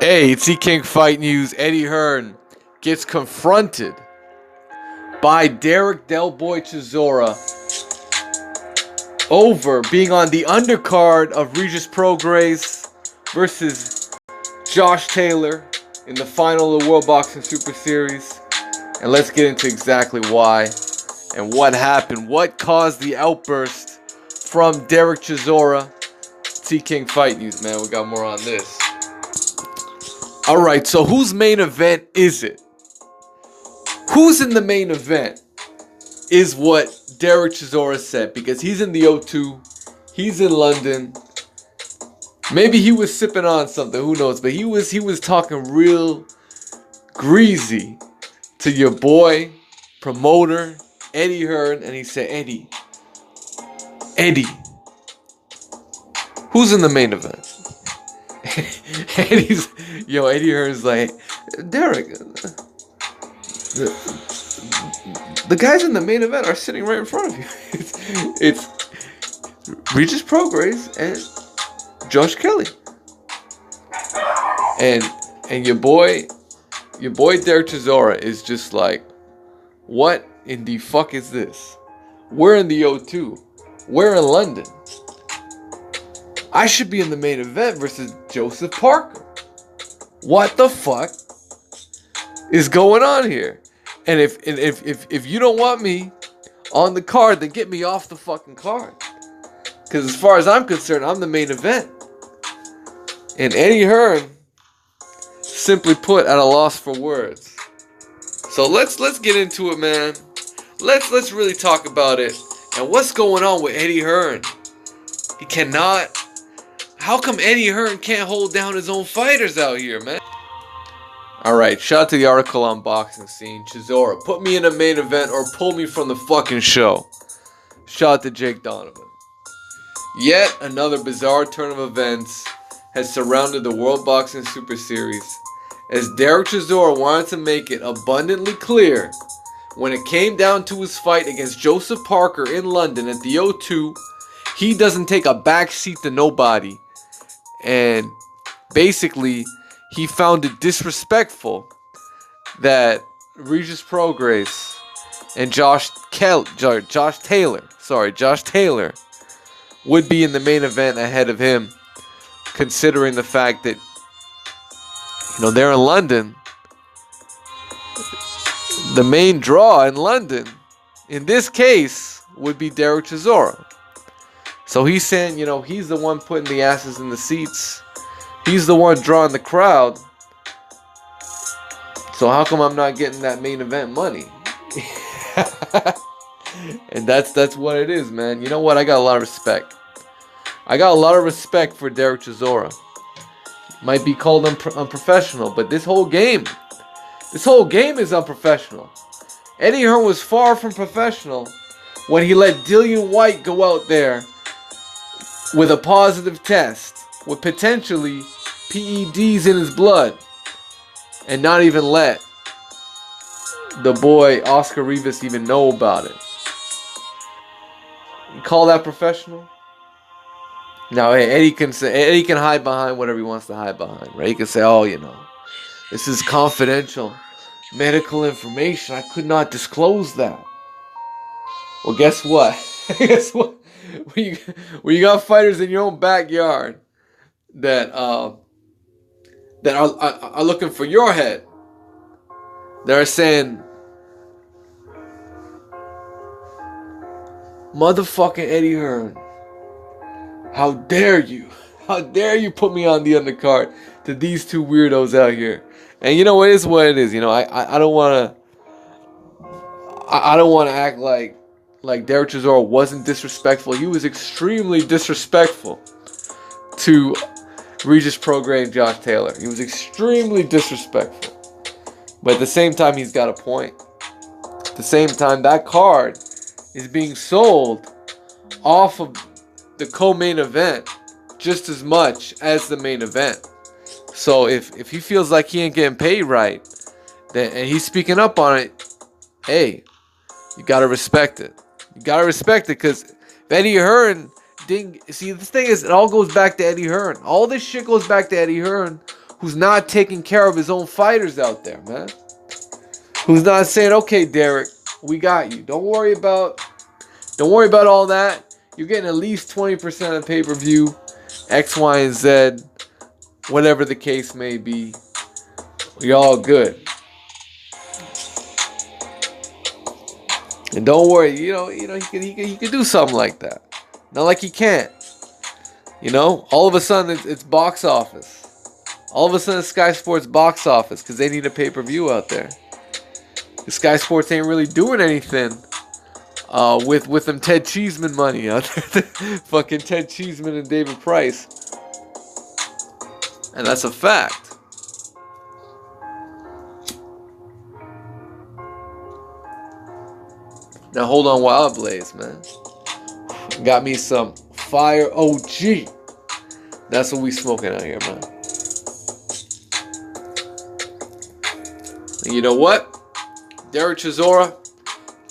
Hey, it's King Fight News. Eddie Hearn gets confronted by Derrick Del Boy Chisora over being on the undercard of Regis Prograis versus Josh Taylor in the final of the World Boxing Super Series. And let's get into exactly why and what happened. What caused the outburst from Derrick Chisora? King Fight News, man. We got more on this. Alright, so whose main event is it? Who's in the main event is what Derrick Chisora said, because he's in the O2, he's in London. Maybe he was sipping on something, who knows, but he was talking real greasy to your boy, promoter, Eddie Hearn, and he said, Eddie, who's in the main event? Eddie Hearn's like, Derrick, the guys in the main event are sitting right in front of you. It's Regis Prograis and Josh Kelly, and your boy Derrick Chisora is just like, what in the fuck is this? We're in the O2. We're in London. I should be in the main event versus Joseph Parker. What the fuck is going on here? And if you don't want me on the card, then get me off the fucking card. Because as far as I'm concerned, I'm the main event. And Eddie Hearn, simply put, at a loss for words. So let's get into it, man. Let's really talk about it. And what's going on with Eddie Hearn? He cannot. How come Eddie Hearn can't hold down his own fighters out here, man? Alright, shout out to the article on Boxing Scene. Chisora, put me in a main event or pull me from the fucking show. Shout out to Jake Donovan. Yet another bizarre turn of events has surrounded the World Boxing Super Series, as Derrick Chisora wanted to make it abundantly clear when it came down to his fight against Joseph Parker in London at the O2, he doesn't take a backseat to nobody. And basically, he found it disrespectful that Regis Prograis and Josh Taylor would be in the main event ahead of him, considering the fact that, they're in London. The main draw in London, in this case, would be Derrick Chisora. So he's saying, he's the one putting the asses in the seats. He's the one drawing the crowd. So how come I'm not getting that main event money? And that's what it is, man. You know what? I got a lot of respect. I got a lot of respect for Derrick Chisora. Might be called unprofessional, but this whole game is unprofessional. Eddie Hearn was far from professional when he let Dillian White go out there with a positive test, with potentially PEDs in his blood, and not even let the boy Oscar Rivas even know about it. You call that professional? Now, hey, Eddie can hide behind whatever he wants to hide behind, right? He can say, this is confidential medical information. I could not disclose that. Well, guess what? Guess what? When you got fighters in your own backyard that are looking for your head, they're saying, motherfucking Eddie Hearn, how dare you put me on the undercard to these two weirdos out here? And it is what it is. I don't want to act like Derrick Chisora wasn't disrespectful. He was extremely disrespectful to Regis Prograis and Josh Taylor. He was extremely disrespectful. But at the same time, he's got a point. At the same time, that card is being sold off of the co-main event just as much as the main event. So if he feels like he ain't getting paid right, and he's speaking up on it, hey, you gotta respect it. You gotta respect it, because if Eddie Hearn didn't see, the thing is, it all goes back to Eddie Hearn. All this shit goes back to Eddie Hearn, who's not taking care of his own fighters out there, man. Who's not saying, okay, Derrick, we got you. Don't worry about all that. You're getting at least 20% of pay-per-view, X, Y, and Z, whatever the case may be. You're all good. And don't worry, he can do something like that. Not like he can't. All of a sudden it's box office. All of a sudden it's Sky Sports box office because they need a pay-per-view out there. Sky Sports ain't really doing anything with them Ted Cheeseman money out there. Fucking Ted Cheeseman and David Price. And that's a fact. Now hold on while I blaze, man. Got me some Fire OG. That's what we smoking out here, man. And you know what? Derrick Chisora,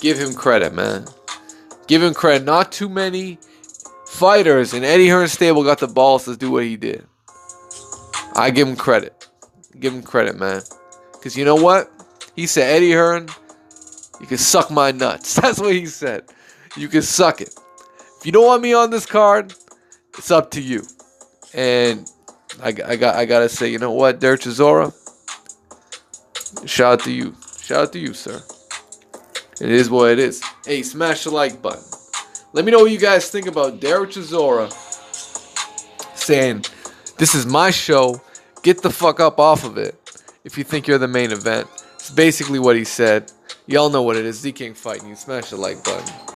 give him credit, man. Give him credit. Not too many fighters in Eddie Hearn's stable got the balls to do what he did. I give him credit. Give him credit, man. Because you know what? He said, Eddie Hearn, you can suck my nuts. That's what he said. You can suck it. If you don't want me on this card, it's up to you. And I gotta say, you know what, Derrick Chisora, shout out to you. Shout out to you, sir. It is what it is. Hey, smash the like button. Let me know what you guys think about Derrick Chisora saying, this is my show. Get the fuck up off of it if you think you're the main event. It's basically what he said. Y'all know what it is. Z King Fighting. You smash the like button.